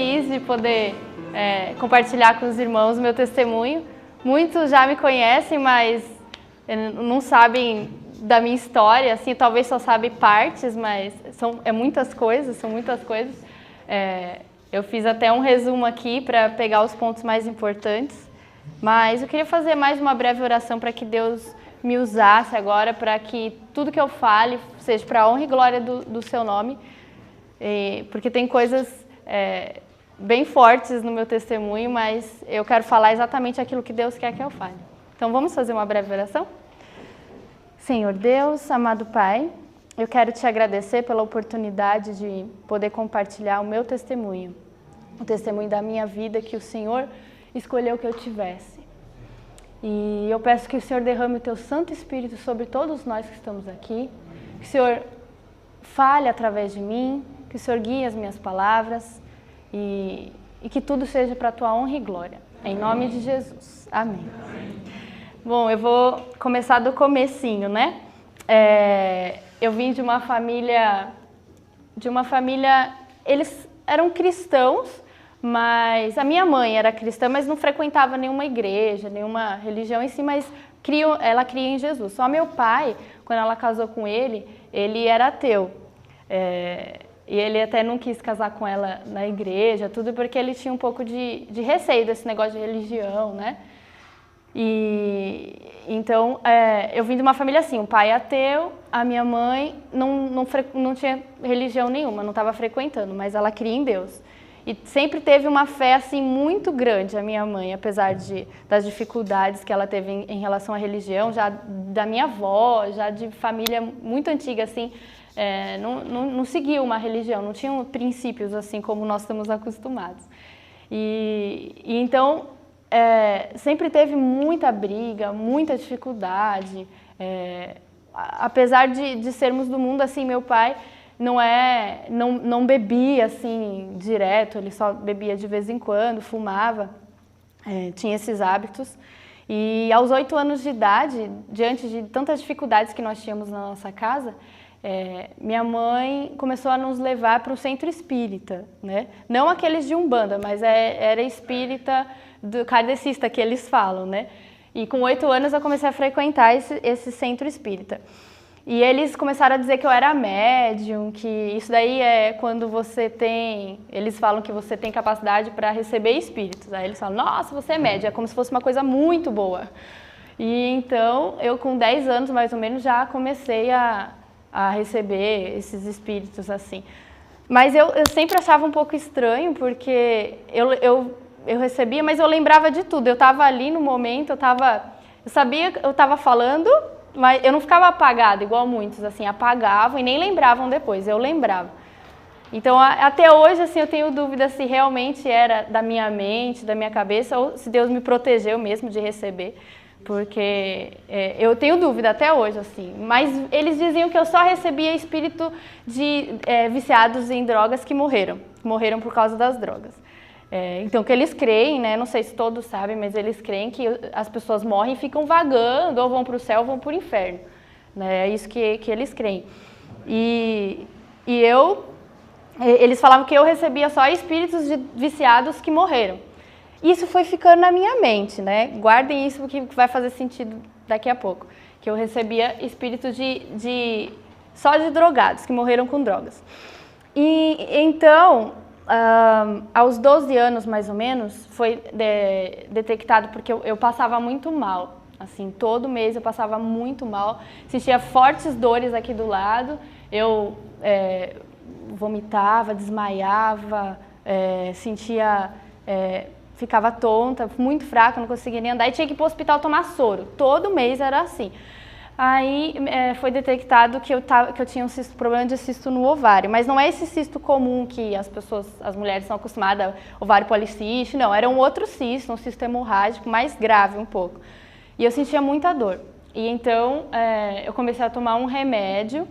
feliz de poder compartilhar com os irmãos o meu testemunho. Muitos já me conhecem, mas não sabem da minha história, assim, talvez só sabem partes, mas são muitas coisas. Eu fiz até um resumo aqui para pegar os pontos mais importantes, mas eu queria fazer mais uma breve oração para que Deus me usasse agora, para que tudo que eu fale seja para a honra e glória do seu nome, porque tem coisas bem fortes no meu testemunho, mas eu quero falar exatamente aquilo que Deus quer que eu fale. Então vamos fazer uma breve oração? Senhor Deus, amado Pai, eu quero te agradecer pela oportunidade de poder compartilhar o meu testemunho, o testemunho da minha vida que o Senhor escolheu que eu tivesse. E eu peço que o Senhor derrame o teu Santo Espírito sobre todos nós que estamos aqui, que o Senhor fale através de mim, que o Senhor guie as minhas palavras e que tudo seja para a tua honra e glória. Em nome de Jesus. Amém. Bom, eu vou começar do comecinho, né? Eu vim de uma família, eles eram cristãos, mas a minha mãe era cristã, mas não frequentava nenhuma igreja, nenhuma religião em si, mas ela cria em Jesus. Só meu pai, quando ela casou com ele era ateu. E ele até não quis casar com ela na igreja, tudo porque ele tinha um pouco de receio desse negócio de religião, né? E então eu vim de uma família assim, o pai ateu, a minha mãe não tinha religião nenhuma, não estava frequentando, mas ela cria em Deus. E sempre teve uma fé assim muito grande, a minha mãe, apesar das dificuldades que ela teve em relação à religião, já da minha avó, já de família muito antiga assim, não seguia uma religião, não tinham princípios assim como nós estamos acostumados. E então sempre teve muita briga, muita dificuldade, apesar de sermos do mundo assim, meu pai não bebia assim direto, ele só bebia de vez em quando, fumava, tinha esses hábitos. E aos 8 anos de idade, diante de tantas dificuldades que nós tínhamos na nossa casa, minha mãe começou a nos levar para o centro espírita, né? Não aqueles de Umbanda, mas era espírita do kardecista que eles falam, né? E com 8 anos eu comecei a frequentar esse centro espírita. E eles começaram a dizer que eu era médium, que isso daí é quando eles falam que você tem capacidade para receber espíritos. Aí eles falam, nossa, você é médium, é como se fosse uma coisa muito boa. E então, eu com 10 anos mais ou menos já comecei a receber esses espíritos assim. Mas eu sempre achava um pouco estranho, porque eu recebia, mas eu lembrava de tudo. Eu estava ali no momento, eu sabia que eu estava falando, mas eu não ficava apagada, igual muitos, assim, apagavam e nem lembravam depois, eu lembrava. Então, até hoje, assim, eu tenho dúvida se realmente era da minha mente, da minha cabeça, ou se Deus me protegeu mesmo de receber, porque eu tenho dúvida até hoje, assim. Mas eles diziam que eu só recebia espírito de viciados em drogas que morreram por causa das drogas. Então, que eles creem, né? Não sei se todos sabem, mas eles creem que as pessoas morrem e ficam vagando, ou vão para o céu ou vão para o inferno. Né? É isso que eles creem. E eles falavam que eu recebia só espíritos de viciados que morreram. Isso foi ficando na minha mente, né? Guardem isso porque vai fazer sentido daqui a pouco. Que eu recebia espíritos só de drogados, que morreram com drogas. E então, aos 12 anos, mais ou menos, foi detectado, porque eu passava muito mal. Assim, todo mês eu passava muito mal, sentia fortes dores aqui do lado, eu vomitava, desmaiava, ficava tonta, muito fraca, não conseguia nem andar e tinha que ir para o hospital tomar soro. Todo mês era assim. Aí foi detectado que eu tinha problema de cisto no ovário, mas não é esse cisto comum que as mulheres são acostumadas, ovário policístico, não, era um outro cisto, um cisto hemorrágico, mais grave um pouco. E eu sentia muita dor. E então eu comecei a tomar um remédio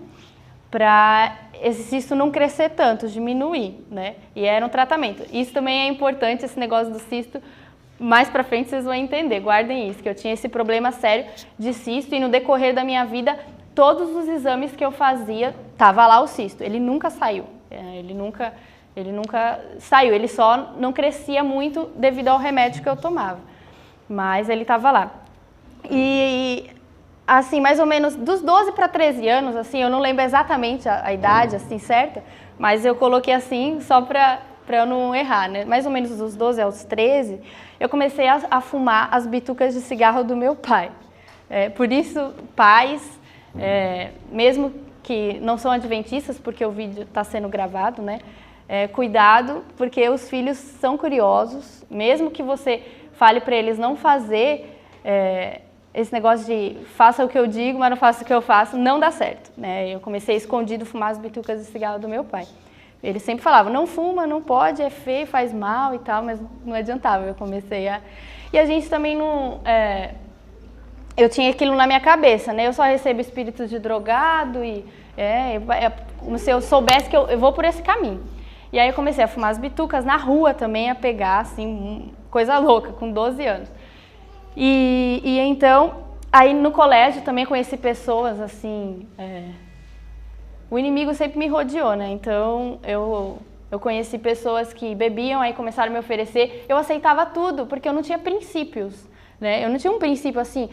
para esse cisto não crescer tanto, diminuir, né? E era um tratamento. Isso também é importante, esse negócio do cisto. Mais pra frente vocês vão entender, guardem isso, que eu tinha esse problema sério de cisto e no decorrer da minha vida, todos os exames que eu fazia, tava lá o cisto, ele nunca saiu, ele nunca Ele nunca saiu, ele só não crescia muito devido ao remédio que eu tomava. Mas ele estava lá. E, assim, mais ou menos dos 12 para 13 anos, assim, eu não lembro exatamente a idade, assim, certa, mas eu coloquei assim só para eu não errar, né? Mais ou menos dos 12 aos 13, eu comecei a fumar as bitucas de cigarro do meu pai. Por isso, pais, mesmo que não são adventistas, porque o vídeo está sendo gravado, né? Cuidado, porque os filhos são curiosos, mesmo que você fale para eles não fazer esse negócio de faça o que eu digo, mas não faça o que eu faço, não dá certo, né? Eu comecei escondido a fumar as bitucas de cigarro do meu pai. Ele sempre falava, não fuma, não pode, é feio, faz mal e tal, mas não adiantava, eu comecei a... E a gente também não... Eu tinha aquilo na minha cabeça, né? Eu só recebo espíritos de drogado e... como se eu soubesse que eu vou por esse caminho. E aí eu comecei a fumar as bitucas na rua também, a pegar, assim, coisa louca, com 12 anos. E então, aí no colégio também conheci pessoas, assim... O inimigo sempre me rodeou, né? Então, eu conheci pessoas que bebiam, aí começaram a me oferecer. Eu aceitava tudo, porque eu não tinha princípios, né? Eu não tinha um princípio, assim,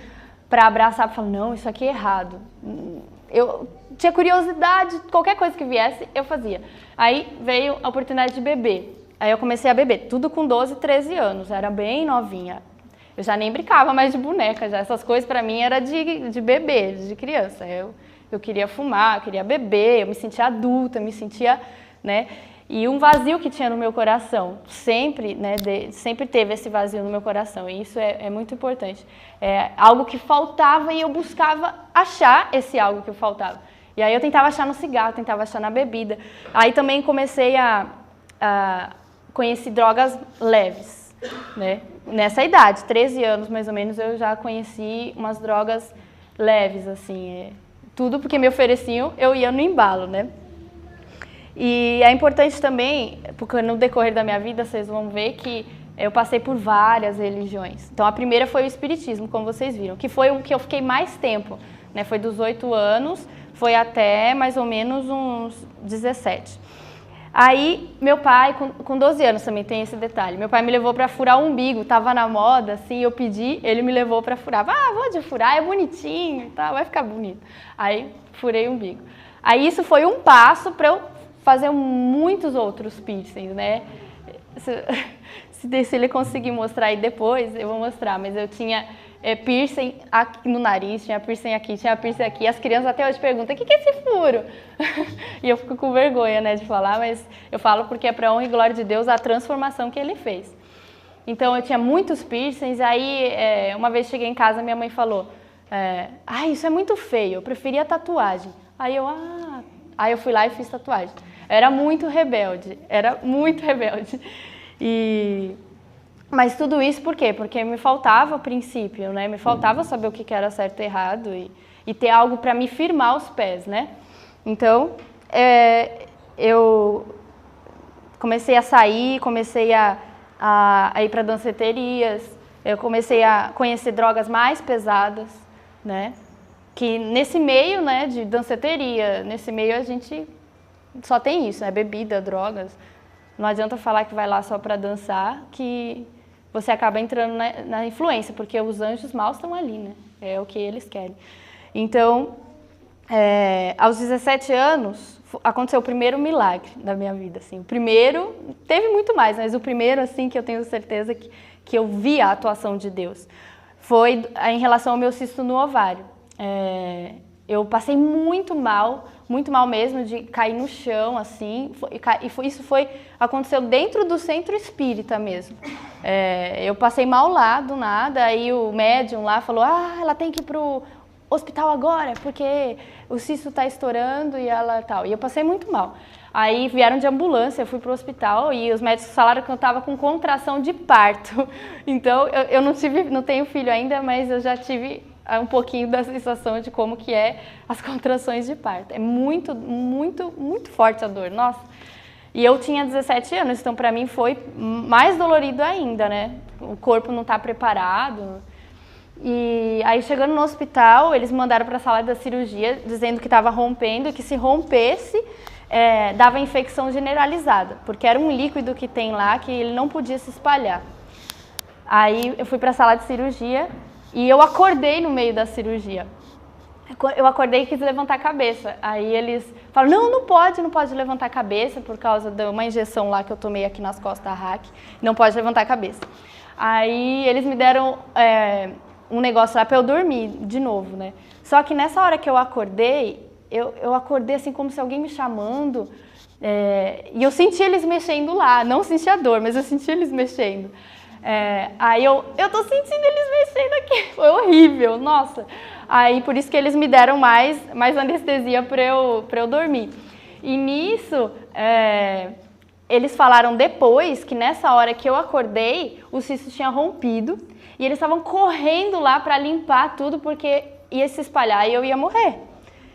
para abraçar e falar, não, isso aqui é errado. Eu tinha curiosidade, qualquer coisa que viesse, eu fazia. Aí veio a oportunidade de beber. Aí eu comecei a beber, tudo com 12, 13 anos, era bem novinha. Eu já nem brincava mais de boneca, já essas coisas para mim era de bebê, de criança. Eu queria fumar, eu queria beber, eu me sentia adulta, me sentia, né? E um vazio que tinha no meu coração, sempre, né, sempre teve esse vazio no meu coração, e isso é muito importante. É algo que faltava e eu buscava achar esse algo que faltava. E aí eu tentava achar no cigarro, tentava achar na bebida. Aí também comecei a conhecer drogas leves, né? Nessa idade, 13 anos mais ou menos, eu já conheci umas drogas leves, assim, tudo porque me ofereciam, eu ia no embalo, né? E é importante também, porque no decorrer da minha vida, vocês vão ver que eu passei por várias religiões. Então, a primeira foi o Espiritismo, como vocês viram, que foi o que eu fiquei mais tempo, né? Foi dos 8 anos, foi até mais ou menos uns 17. Aí, meu pai, com 12 anos também tem esse detalhe, meu pai me levou para furar o umbigo, tava na moda, assim, eu pedi, ele me levou para furar. Pode furar, é bonitinho e tal, vai ficar bonito. Aí, furei o umbigo. Aí, isso foi um passo para eu fazer muitos outros piercings, né? Se ele conseguir mostrar aí depois, eu vou mostrar, mas eu tinha piercing aqui no nariz, tinha piercing aqui, tinha piercing aqui. As crianças até hoje perguntam, o que é esse furo? E eu fico com vergonha, né, de falar, mas eu falo porque é para honra e glória de Deus a transformação que ele fez. Então, eu tinha muitos piercings, aí uma vez cheguei em casa, minha mãe falou, isso é muito feio, eu preferia tatuagem. Aí eu fui lá e fiz tatuagem. Era muito rebelde. Mas tudo isso por quê? Porque me faltava o princípio, né? Me faltava saber o que era certo e errado e ter algo para me firmar os pés, né? Então, eu comecei a sair, comecei a ir para danceterias, eu comecei a conhecer drogas mais pesadas, né? Que nesse meio, né, de danceteria, nesse meio a gente só tem isso, né? Bebida, drogas. Não adianta falar que vai lá só para dançar, que você acaba entrando na influência, porque os anjos maus estão ali, né? É o que eles querem. Então, aos 17 anos, aconteceu o primeiro milagre da minha vida, assim. O primeiro, teve muito mais, mas o primeiro, assim, que eu tenho certeza que eu vi a atuação de Deus, foi em relação ao meu cisto no ovário. Eu passei muito mal mesmo, de cair no chão, assim, isso aconteceu dentro do centro espírita mesmo. Eu passei mal lá, do nada, aí o médium lá falou, ela tem que ir pro hospital agora, porque o cisto tá estourando e ela tal. E eu passei muito mal. Aí vieram de ambulância, eu fui pro hospital e os médicos falaram que eu tava com contração de parto. Então, eu não tenho filho ainda, mas eu já tive um pouquinho da sensação de como que é as contrações de parto. É muito, muito, muito forte a dor, nossa. E eu tinha 17 anos, então para mim foi mais dolorido ainda, né? O corpo não tá preparado. E aí, chegando no hospital, eles mandaram para a sala da cirurgia, dizendo que estava rompendo e que se rompesse, dava infecção generalizada, porque era um líquido que tem lá que ele não podia se espalhar. Aí eu fui para a sala de cirurgia e eu acordei no meio da cirurgia. Eu acordei e quis levantar a cabeça. Aí eles falaram, não pode levantar a cabeça por causa de uma injeção lá que eu tomei aqui nas costas da hack. Não pode levantar a cabeça. Aí eles me deram um negócio lá para eu dormir de novo, né? Só que nessa hora que eu acordei, eu acordei assim como se alguém me chamando. E eu senti eles mexendo lá. Não senti a dor, mas eu senti eles mexendo. Aí eu tô sentindo eles mexendo aqui. Foi horrível, nossa. Aí por isso que eles me deram mais anestesia para eu dormir. E nisso, eles falaram depois que nessa hora que eu acordei, o cisto tinha rompido e eles estavam correndo lá para limpar tudo porque ia se espalhar e eu ia morrer.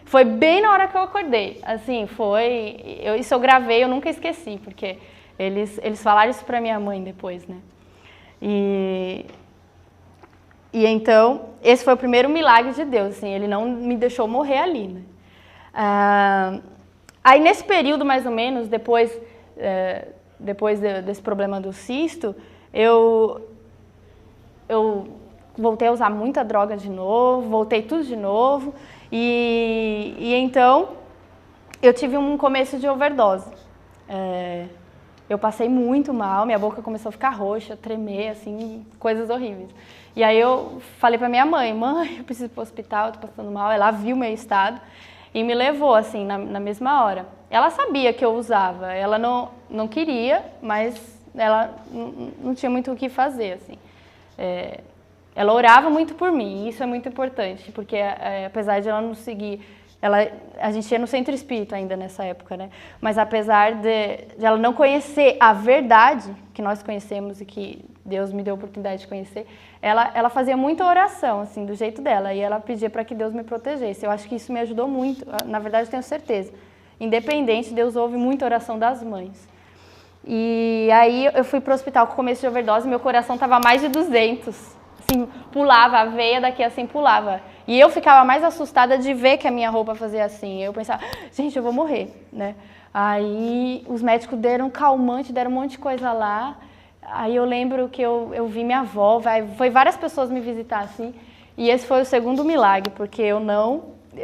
Foi bem na hora que eu acordei. Assim, isso eu gravei, eu nunca esqueci, porque eles falaram isso para minha mãe depois, né? E então, esse foi o primeiro milagre de Deus, assim, ele não me deixou morrer ali, né? Aí nesse período, mais ou menos, depois desse problema do cisto, eu voltei a usar muita droga de novo, voltei tudo de novo, e então eu tive um começo de overdose. Eu passei muito mal, minha boca começou a ficar roxa, tremer, assim, coisas horríveis. E aí eu falei pra minha mãe, eu preciso ir pro hospital, eu tô passando mal. Ela viu meu estado e me levou, assim, na mesma hora. Ela sabia que eu usava, ela não queria, mas ela não tinha muito o que fazer, assim. Ela orava muito por mim, e isso é muito importante, porque apesar de ela não seguir... a gente ia no centro espírita ainda nessa época, né? Mas apesar de ela não conhecer a verdade que nós conhecemos e que Deus me deu a oportunidade de conhecer, ela fazia muita oração, assim, do jeito dela, e ela pedia para que Deus me protegesse. Eu acho que isso me ajudou muito, na verdade eu tenho certeza. Independente, Deus ouve muita oração das mães. E aí eu fui para o hospital com começo de overdose, meu coração estava mais de 200. Assim, pulava, a veia daqui assim pulava. E eu ficava mais assustada de ver que a minha roupa fazia assim. Eu pensava, gente, eu vou morrer, né? Aí os médicos deram calmante, deram um monte de coisa lá. Aí eu lembro que eu vi minha avó, foi várias pessoas me visitar assim. E esse foi o segundo milagre, porque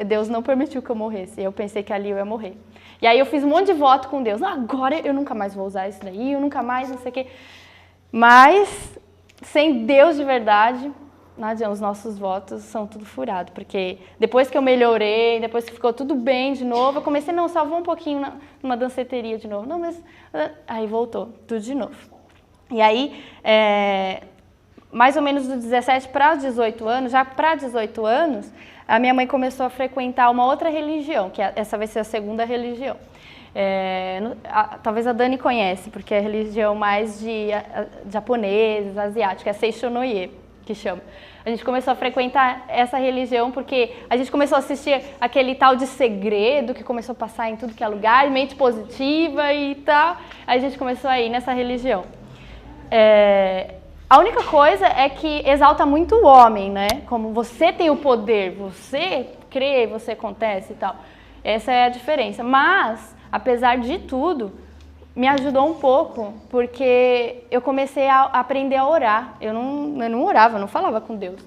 Deus não permitiu que eu morresse. Eu pensei que ali eu ia morrer. E aí eu fiz um monte de voto com Deus. Agora eu nunca mais vou usar isso daí, eu nunca mais, não sei o quê. Mas... sem Deus de verdade, não adianta, os nossos votos são tudo furado, porque depois que eu melhorei, depois que ficou tudo bem de novo, eu comecei, salvou um pouquinho numa danceteria de novo, mas aí voltou, tudo de novo. E aí, mais ou menos dos 17 para os 18 anos, já para 18 anos, a minha mãe começou a frequentar uma outra religião, que essa vai ser a segunda religião. Talvez a Dani conhece, porque é a religião mais de japoneses, asiática, é Seishonoye, que chama. A gente começou a frequentar essa religião porque a gente começou a assistir aquele tal de Segredo, que começou a passar em tudo que é lugar, mente positiva e tal. Aí a gente começou a ir nessa religião. A única coisa é que exalta muito o homem, né? Como você tem o poder, você crê, você acontece e tal. Essa é a diferença. Mas... apesar de tudo, me ajudou um pouco, porque eu comecei a aprender a orar. Eu não orava, eu não falava com Deus.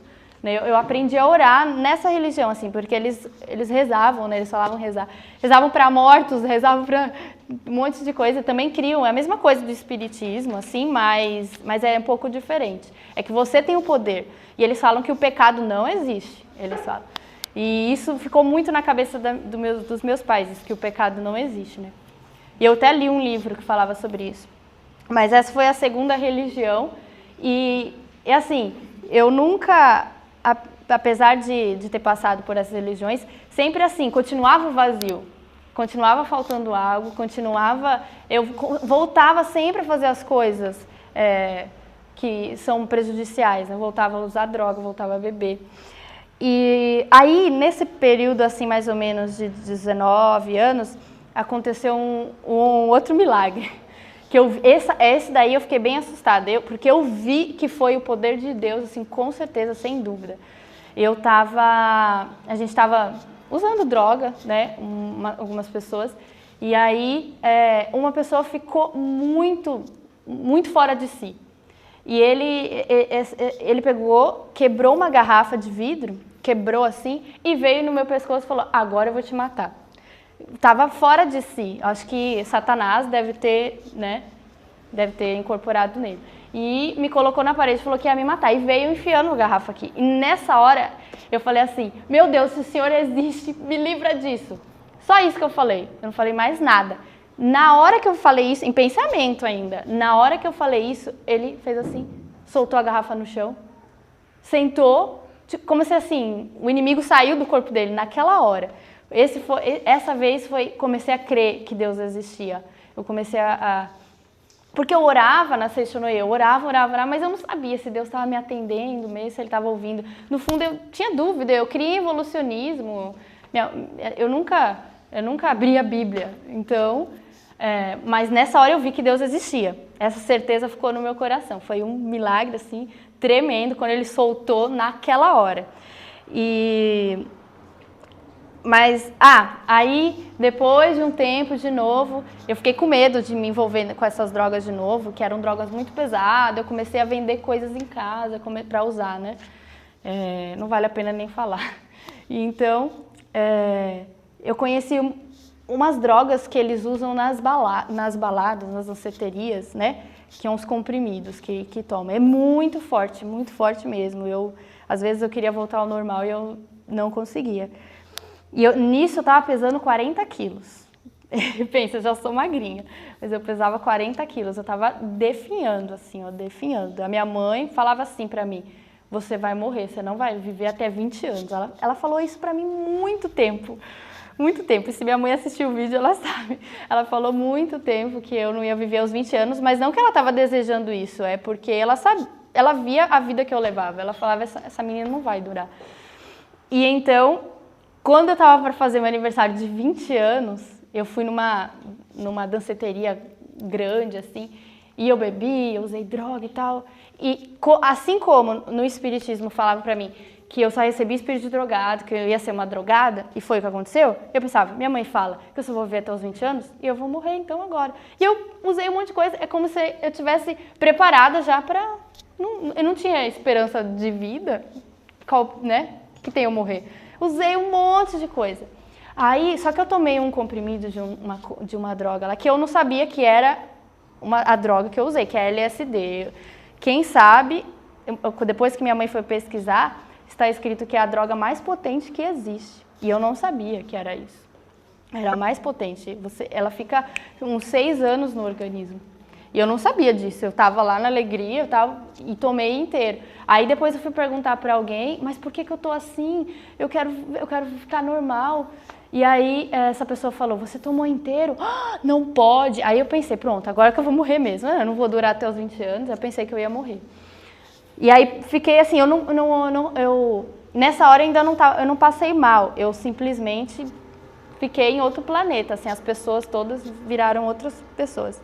Eu aprendi a orar nessa religião, assim, porque eles rezavam, né? Eles falavam rezar. Rezavam para mortos, rezavam para um monte de coisa. Também criam, é a mesma coisa do espiritismo, assim, mas é um pouco diferente. É que você tem o poder. E eles falam que o pecado não existe, eles falam. E isso ficou muito na cabeça dos meus pais, que o pecado não existe, né? E eu até li um livro que falava sobre isso. Mas essa foi a segunda religião. E assim, eu nunca, apesar de ter passado por essas religiões, sempre assim, continuava vazio. Continuava faltando algo, eu voltava sempre a fazer as coisas que são prejudiciais, né? Eu voltava a usar droga, voltava a beber. E aí, nesse período, assim, mais ou menos de 19 anos, aconteceu um outro milagre, Esse daí eu fiquei bem assustada, porque eu vi que foi o poder de Deus, assim, com certeza, sem dúvida. A gente estava usando droga, né, algumas pessoas, e aí uma pessoa ficou muito, muito fora de si. E ele pegou, quebrou uma garrafa de vidro, quebrou assim, e veio no meu pescoço e falou, agora eu vou te matar. Tava fora de si. Acho que Satanás deve ter incorporado nele. E me colocou na parede e falou que ia me matar. E veio enfiando a garrafa aqui. E nessa hora eu falei assim, meu Deus, se o Senhor existe, me livra disso. Só isso que eu falei. Eu não falei mais nada. Na hora que eu falei isso, em pensamento ainda, na hora que eu falei isso, ele fez assim, soltou a garrafa no chão, sentou, como se assim, o inimigo saiu do corpo dele naquela hora. Essa vez comecei a crer que Deus existia. Eu comecei porque eu orava na Seixonoye, eu orava, mas eu não sabia se Deus estava me atendendo mesmo, se Ele estava ouvindo. No fundo, eu tinha dúvida, eu criei evolucionismo, eu nunca abri a Bíblia, então... mas nessa hora eu vi que Deus existia. Essa certeza ficou no meu coração. Foi um milagre, assim, tremendo, quando Ele soltou naquela hora. Mas, aí, depois de um tempo, de novo, eu fiquei com medo de me envolver com essas drogas de novo, que eram drogas muito pesadas. Eu comecei a vender coisas em casa para usar, né? Não vale a pena nem falar. E então, eu conheci umas drogas que eles usam nas baladas, nas danceterias, né? Que são os comprimidos que tomam. É muito forte mesmo. Às vezes eu queria voltar ao normal e eu não conseguia. E nisso eu estava pesando 40 quilos. Pensa, eu já sou magrinha, mas eu pesava 40 quilos. Eu estava definhando, assim, definhando. A minha mãe falava assim para mim, você vai morrer, você não vai viver até 20 anos. Ela falou isso para mim muito tempo. Muito tempo. E se minha mãe assistiu o vídeo, ela sabe. Ela falou muito tempo que eu não ia viver aos 20 anos, mas não que ela estava desejando isso, é porque ela via a vida que eu levava. Ela falava, essa menina não vai durar. E então, quando eu estava para fazer meu aniversário de 20 anos, eu fui numa danceteria grande, assim, e eu bebi, eu usei droga e tal. E assim como no Espiritismo falava para mim que eu só recebia espírito de drogado, que eu ia ser uma drogada, e foi o que aconteceu, eu pensava, minha mãe fala que eu só vou viver até os 20 anos, e eu vou morrer então agora. E eu usei um monte de coisa, é como se eu tivesse preparada já para... Eu não tinha esperança de vida, né, que tem eu morrer. Usei um monte de coisa. Aí, só que eu tomei um comprimido de uma droga lá, que eu não sabia que era a droga que eu usei, que é LSD. Quem sabe, depois que minha mãe foi pesquisar, está escrito que é a droga mais potente que existe. E eu não sabia que era isso. Era a mais potente. Ela fica uns 6 anos no organismo. E eu não sabia disso. Eu estava lá na alegria e tomei inteiro. Aí depois eu fui perguntar para alguém, mas por que eu estou assim? Eu quero ficar normal. E aí essa pessoa falou, você tomou inteiro? Não pode. Aí eu pensei, pronto, agora que eu vou morrer mesmo. Eu não vou durar até os 20 anos. Eu pensei que eu ia morrer. E aí fiquei assim, nessa hora ainda eu não passei mal, eu simplesmente fiquei em outro planeta, assim, as pessoas todas viraram outras pessoas.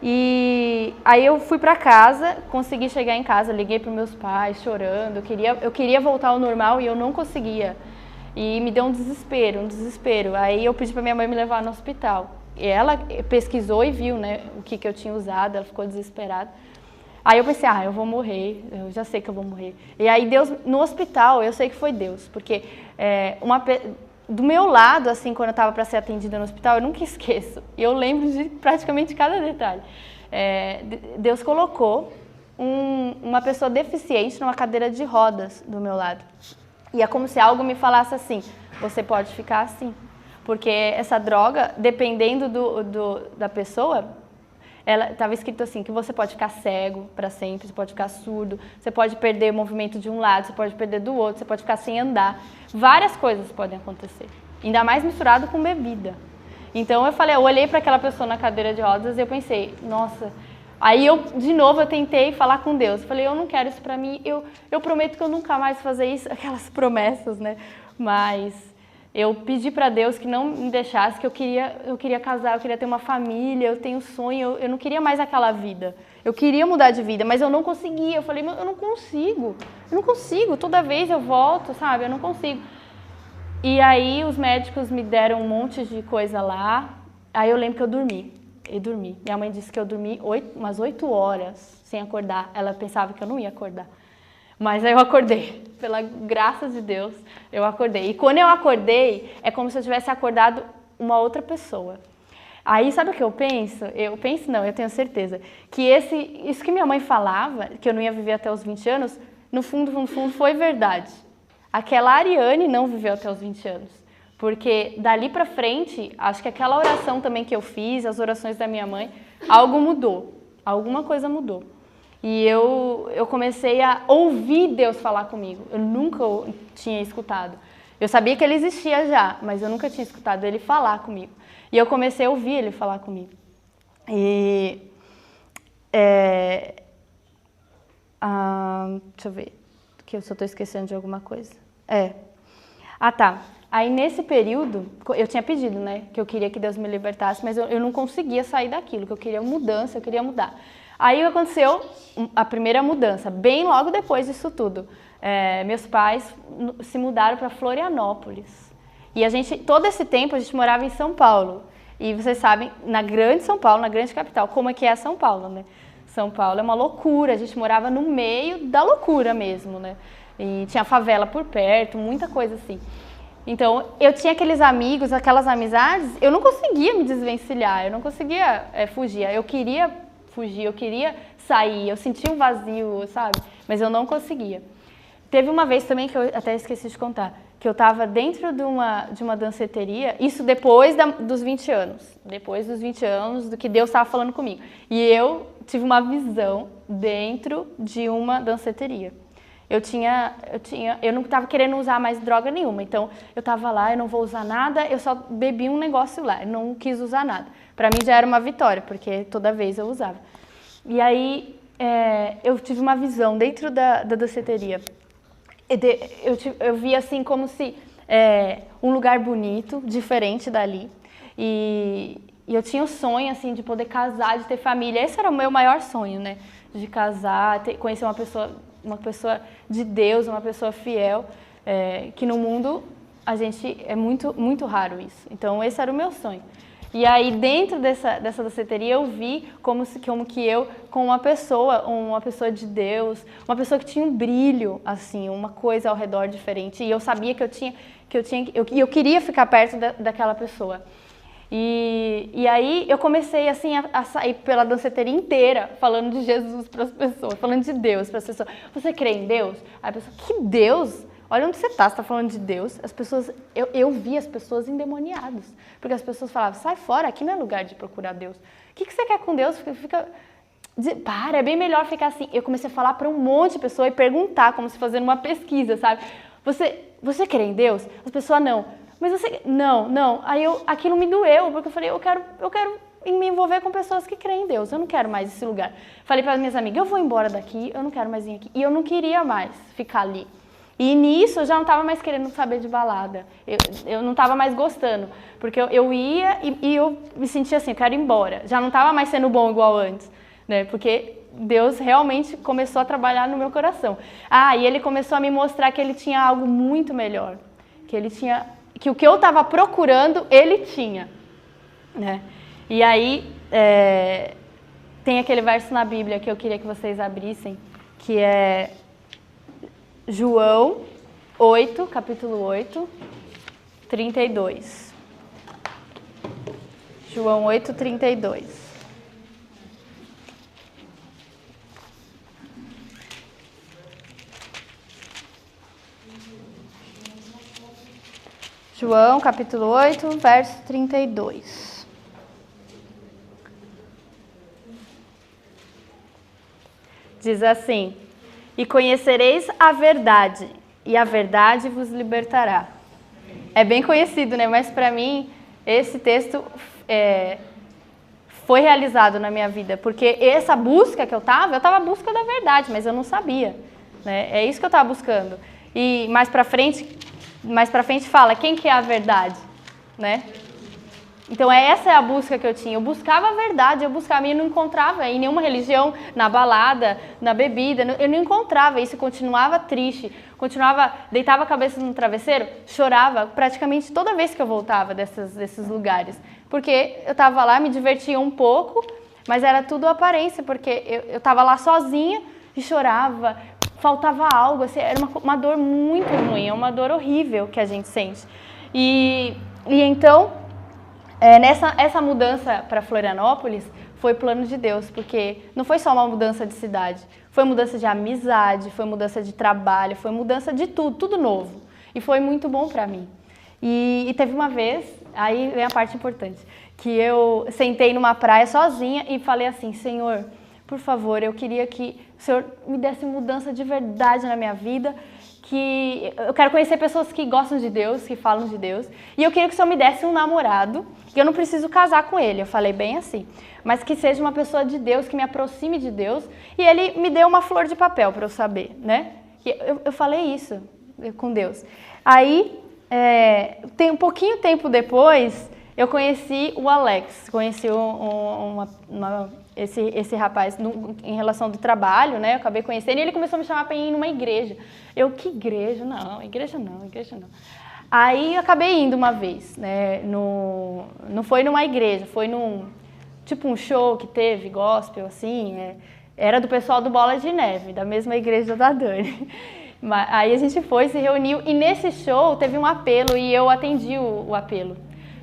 E aí eu fui pra casa, consegui chegar em casa, liguei pros meus pais chorando, eu queria voltar ao normal e eu não conseguia. E me deu um desespero. Aí eu pedi pra minha mãe me levar no hospital. E ela pesquisou e viu, né, o que eu tinha usado, ela ficou desesperada. Aí eu pensei, eu vou morrer, eu já sei que eu vou morrer. E aí Deus, no hospital, eu sei que foi Deus, porque do meu lado, assim, quando eu estava para ser atendida no hospital, eu nunca esqueço. E eu lembro de praticamente cada detalhe. Deus colocou uma pessoa deficiente numa cadeira de rodas do meu lado. E é como se algo me falasse assim, você pode ficar assim. Porque essa droga, dependendo da pessoa... Ela estava escrito assim, que você pode ficar cego para sempre, você pode ficar surdo, você pode perder o movimento de um lado, você pode perder do outro, você pode ficar sem andar. Várias coisas podem acontecer, ainda mais misturado com bebida. Então eu olhei para aquela pessoa na cadeira de rodas e eu pensei, nossa... Aí de novo eu tentei falar com Deus, falei, eu não quero isso para mim, eu prometo que eu nunca mais vou fazer isso, aquelas promessas, né? Mas Eu pedi para Deus que não me deixasse, que eu queria casar, eu queria ter uma família, eu tenho sonho, eu não queria mais aquela vida. Eu queria mudar de vida, mas eu não conseguia. Eu falei, eu não consigo, toda vez eu volto, sabe? Eu não consigo. E aí os médicos me deram um monte de coisa lá, aí eu lembro que eu dormi. Minha mãe disse que eu dormi umas 8 horas sem acordar. Ela pensava que eu não ia acordar. Mas aí eu acordei. Pela graça de Deus, eu acordei. E quando eu acordei, é como se eu tivesse acordado uma outra pessoa. Aí sabe o que eu penso? Eu tenho certeza. Que isso que minha mãe falava, que eu não ia viver até os 20 anos, no fundo, foi verdade. Aquela Ariane não viveu até os 20 anos. Porque dali pra frente, acho que aquela oração também que eu fiz, as orações da minha mãe, algo mudou, alguma coisa mudou. E eu comecei a ouvir Deus falar comigo, eu nunca tinha escutado. Eu sabia que ele existia já, mas eu nunca tinha escutado ele falar comigo. E eu comecei a ouvir ele falar comigo. E... deixa eu ver, que eu só estou esquecendo de alguma coisa. Tá. Aí, nesse período, eu tinha pedido, né, que eu queria que Deus me libertasse, mas eu não conseguia sair daquilo, que eu queria mudança, eu queria mudar. Aí, aconteceu a primeira mudança, bem logo depois disso tudo. Meus pais se mudaram para Florianópolis. E todo esse tempo, a gente morava em São Paulo. E vocês sabem, na grande São Paulo, na grande capital, como é que é São Paulo, né? São Paulo é uma loucura, a gente morava no meio da loucura mesmo, né? E tinha favela por perto, muita coisa assim. Então, eu tinha aqueles amigos, aquelas amizades, eu não conseguia me desvencilhar, eu não conseguia fugir. Eu queria fugir, eu queria sair, eu sentia um vazio, sabe? Mas eu não conseguia. Teve uma vez também, que eu até esqueci de contar, que eu estava dentro de uma danceteria, isso depois dos 20 anos. Depois dos 20 anos, do que Deus estava falando comigo. E eu tive uma visão dentro de uma danceteria. Eu não estava querendo usar mais droga nenhuma, então eu estava lá, eu não vou usar nada, eu só bebi um negócio lá, eu não quis usar nada. Para mim já era uma vitória, porque toda vez eu usava. E aí eu tive uma visão dentro da danceteria. Eu vi assim como se um lugar bonito, diferente dali, e eu tinha o sonho assim de poder casar, de ter família. Esse era o meu maior sonho, né? De casar, conhecer uma pessoa de Deus, uma pessoa fiel, que no mundo a gente é muito, muito raro isso. Então esse era o meu sonho. E aí dentro dessa danceteria eu vi como que eu, com uma pessoa de Deus, uma pessoa que tinha um brilho, assim, uma coisa ao redor diferente. E eu sabia que eu queria ficar perto daquela pessoa. E aí eu comecei assim a sair pela danceteria inteira falando de Jesus para as pessoas, falando de Deus para as pessoas. Você crê em Deus? Aí a pessoa, que Deus? Olha onde você está falando de Deus. As pessoas, eu vi as pessoas endemoniadas, porque as pessoas falavam, sai fora, aqui não é lugar de procurar Deus. O que você quer com Deus? É bem melhor ficar assim. Eu comecei a falar para um monte de pessoas e perguntar, como se fazendo uma pesquisa, sabe? Você crê em Deus? As pessoas, não. Mas você... Não. Aí aquilo me doeu, porque eu falei, eu quero me envolver com pessoas que creem em Deus. Eu não quero mais esse lugar. Falei para as minhas amigas, eu vou embora daqui, eu não quero mais vir aqui. E eu não queria mais ficar ali. E nisso eu já não estava mais querendo saber de balada. Eu não estava mais gostando. Porque eu ia e eu me sentia assim, eu quero ir embora. Já não estava mais sendo bom igual antes, né? Porque Deus realmente começou a trabalhar no meu coração. E ele começou a me mostrar que ele tinha algo muito melhor. Que o que eu estava procurando, ele tinha, né? E aí, tem aquele verso na Bíblia que eu queria que vocês abrissem, que é João 8, capítulo 8, 32. João 8, 32. João, capítulo 8, verso 32. Diz assim, e conhecereis a verdade, e a verdade vos libertará. É bem conhecido, né? Mas para mim, esse texto foi realizado na minha vida, porque essa busca que eu estava à busca da verdade, mas eu não sabia, né? É isso que eu estava buscando. E mais para frente, mais pra frente fala, quem que é a verdade, né? Então essa é a busca que eu tinha. Eu buscava a verdade, eu buscava e não encontrava em nenhuma religião, na balada, na bebida, eu não encontrava isso, eu continuava triste, deitava a cabeça no travesseiro, chorava praticamente toda vez que eu voltava desses lugares. Porque eu estava lá, me divertia um pouco, mas era tudo aparência, porque eu estava lá sozinha e chorava, faltava algo, assim, era uma dor muito ruim, é uma dor horrível que a gente sente. E então... essa mudança para Florianópolis foi plano de Deus, porque não foi só uma mudança de cidade, foi mudança de amizade, foi mudança de trabalho, foi mudança de tudo novo. E foi muito bom para mim. E teve uma vez, aí vem a parte importante, que eu sentei numa praia sozinha e falei assim, Senhor, por favor, eu queria que o Senhor me desse mudança de verdade na minha vida, que eu quero conhecer pessoas que gostam de Deus, que falam de Deus, e eu queria que o Senhor me desse um namorado, que eu não preciso casar com ele, eu falei bem assim, mas que seja uma pessoa de Deus, que me aproxime de Deus, e ele me deu uma flor de papel para eu saber, né? Eu falei isso com Deus. Aí, tem um pouquinho tempo depois, eu conheci o Alex, conheci esse rapaz em relação do trabalho, né? Eu acabei conhecendo e ele começou a me chamar para ir numa igreja. Eu, que igreja? Não, igreja não. Aí eu acabei indo uma vez, né? Não foi numa igreja, foi tipo um show que teve, gospel, assim. Era do pessoal do Bola de Neve, da mesma igreja da Dani. Aí a gente foi, se reuniu e nesse show teve um apelo e eu atendi o apelo.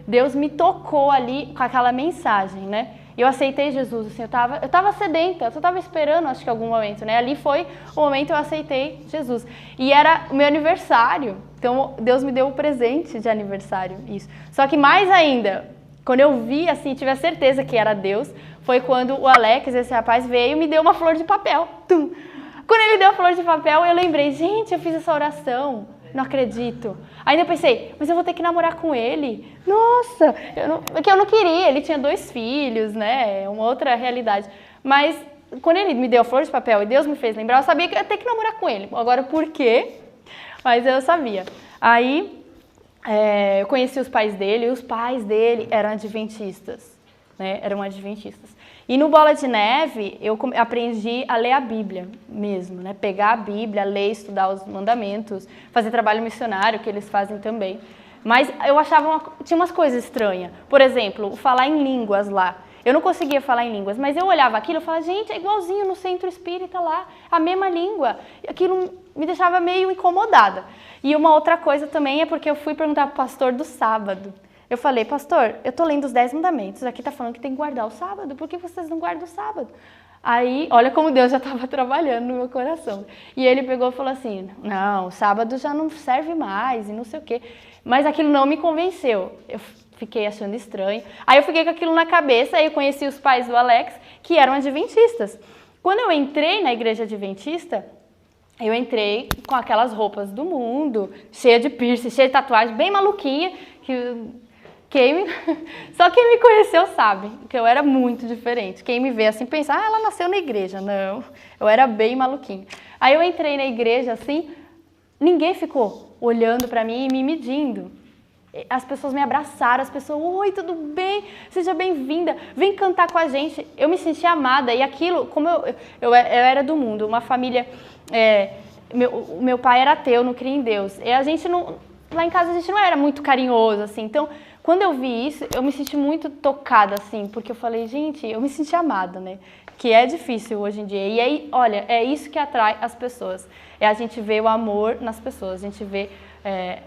Deus me tocou ali com aquela mensagem, né? Eu aceitei Jesus, assim, eu tava sedenta, eu só tava esperando, acho que algum momento, né? Ali foi o momento que eu aceitei Jesus. E era o meu aniversário, então Deus me deu um presente de aniversário, isso. Só que mais ainda, quando eu vi, assim, tive a certeza que era Deus, foi quando o Alex, esse rapaz, veio e me deu uma flor de papel. Tum! Quando ele deu a flor de papel, eu lembrei, gente, eu fiz essa oração, não acredito. Ainda eu pensei, mas eu vou ter que namorar com ele. Nossa, porque eu não queria, ele tinha 2 filhos, né, uma outra realidade. Mas quando ele me deu a flor de papel e Deus me fez lembrar, eu sabia que eu ia ter que namorar com ele. Agora, por quê? Mas eu sabia. Aí, eu conheci os pais dele, e os pais dele eram adventistas, né, eram adventistas. E no Bola de Neve, eu aprendi a ler a Bíblia mesmo, né? Pegar a Bíblia, ler, estudar os mandamentos, fazer trabalho missionário, que eles fazem também. Mas eu achava, tinha umas coisas estranhas. Por exemplo, falar em línguas lá. Eu não conseguia falar em línguas, mas eu olhava aquilo e falava, gente, é igualzinho no centro espírita lá, a mesma língua. Aquilo me deixava meio incomodada. E uma outra coisa também é porque eu fui perguntar para o pastor do sábado. Eu falei, pastor, eu tô lendo os 10 mandamentos, aqui tá falando que tem que guardar o sábado, por que vocês não guardam o sábado? Aí, olha como Deus já estava trabalhando no meu coração. E ele pegou e falou assim, não, o sábado já não serve mais e não sei o quê. Mas aquilo não me convenceu, eu fiquei achando estranho. Aí eu fiquei com aquilo na cabeça, aí eu conheci os pais do Alex, que eram adventistas. Quando eu entrei na igreja adventista, eu entrei com aquelas roupas do mundo, cheia de piercing, cheia de tatuagem, bem maluquinha, Só quem me conheceu sabe que eu era muito diferente. Quem me vê assim pensa, ela nasceu na igreja. Não, eu era bem maluquinha. Aí eu entrei na igreja assim, ninguém ficou olhando pra mim e me medindo. As pessoas me abraçaram, as pessoas, oi, tudo bem? Seja bem-vinda, vem cantar com a gente. Eu me senti amada e aquilo, como eu era do mundo, uma família, meu pai era ateu, não cria em Deus. E a gente não, lá em casa a gente não era muito carinhoso, assim, então... Quando eu vi isso, eu me senti muito tocada, assim, porque eu falei, gente, eu me senti amada, né? Que é difícil hoje em dia. E aí, olha, é isso que atrai as pessoas. É a gente ver o amor nas pessoas, a gente vê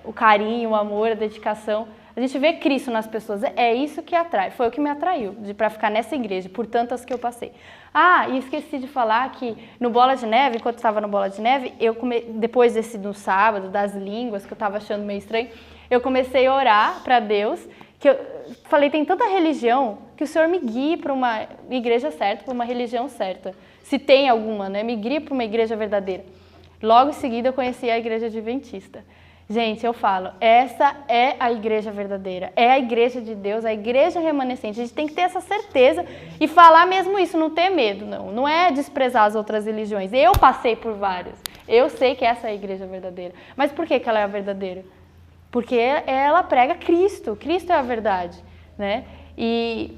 o carinho, o amor, a dedicação. A gente vê Cristo nas pessoas. É isso que atrai. Foi o que me atraiu para ficar nessa igreja, por tantas que eu passei. E esqueci de falar que no Bola de Neve, enquanto estava no Bola de Neve, depois no sábado, das línguas, que eu estava achando meio estranho, eu comecei a orar para Deus, que eu falei, tem tanta religião, que o Senhor me guie para uma igreja certa, para uma religião certa. Se tem alguma, né? Me guie para uma igreja verdadeira. Logo em seguida eu conheci a igreja adventista. Gente, eu falo, essa é a igreja verdadeira, é a igreja de Deus, a igreja remanescente. A gente tem que ter essa certeza e falar mesmo isso, não ter medo, não. Não é desprezar as outras religiões. Eu passei por várias. Eu sei que essa é a igreja verdadeira. Mas por que ela é a verdadeira? porque ela prega Cristo é a verdade, né? E